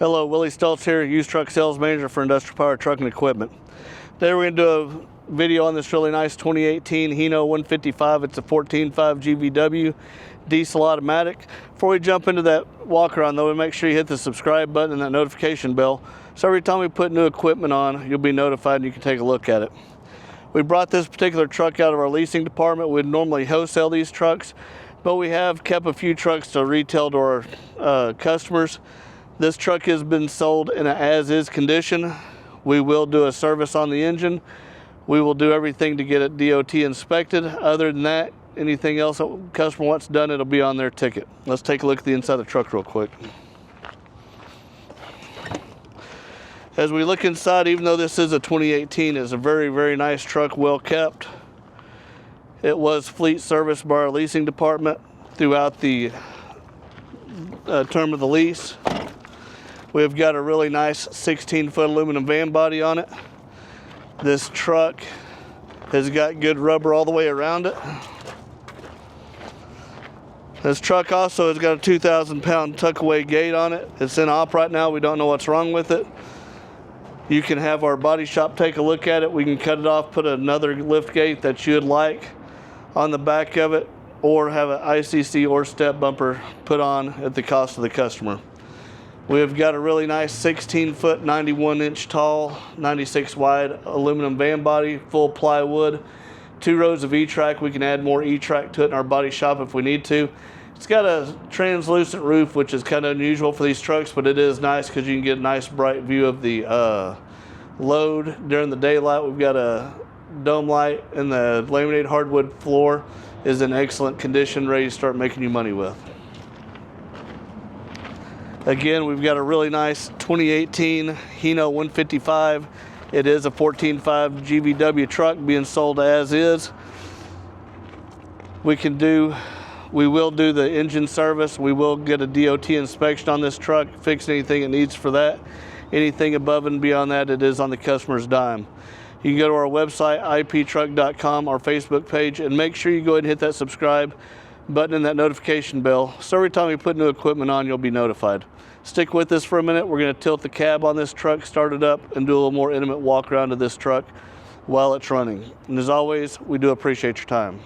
Hello, Willie Stoltz here, used truck sales manager for Industrial Power Trucking Equipment. Today we're going to do a video on this really nice 2018 Hino 155. It's a 14.5 GVW diesel automatic. Before we jump into that walk around though, make sure you hit the subscribe button and that notification bell, so every time we put new equipment on, you'll be notified and you can take a look at it. We brought this particular truck out of our leasing department. We'd normally wholesale these trucks, but we have kept a few trucks to retail to our customers. This truck has been sold in an as-is condition. We will do a service on the engine. We will do everything to get it DOT inspected. Other than that, anything else that the customer wants done, it'll be on their ticket. Let's take a look at the inside of the truck real quick. As we look inside, even though this is a 2018, it's a very, very nice truck, well kept. It was fleet serviced by our leasing department throughout the term of the lease. We've got a really nice 16-foot aluminum van body on it. This truck has got good rubber all the way around it. This truck also has got a 2,000-pound tuck-away gate on it. It's in op right now. We don't know what's wrong with it. You can have our body shop take a look at it. We can cut it off, put another lift gate that you'd like on the back of it, or have an ICC or step bumper put on at the cost of the customer. We've got a really nice 16-foot, 91-inch tall, 96 wide aluminum van body, full plywood, 2 rows of E-track. We can add more E-track to it in our body shop if we need to. It's got a translucent roof, which is kind of unusual for these trucks, but it is nice because you can get a nice bright view of the load during the daylight. We've got a dome light, and the laminated hardwood floor is in excellent condition, ready to start making you money with. Again, we've got a really nice 2018 Hino 155. It is a 14.5 GVW truck being sold as is. We will do the engine service. We will get a DOT inspection on this truck, fix anything it needs for that. Anything above and beyond that, it is on the customer's dime. You can go to our website, iptruck.com, our Facebook page, and make sure you go ahead and hit that subscribe button and that notification bell, so every time we put new equipment on, you'll be notified. Stick with us for a minute. We're going to tilt the cab on this truck, start it up, and do a little more intimate walk around of this truck while it's running. And as always, we do appreciate your time.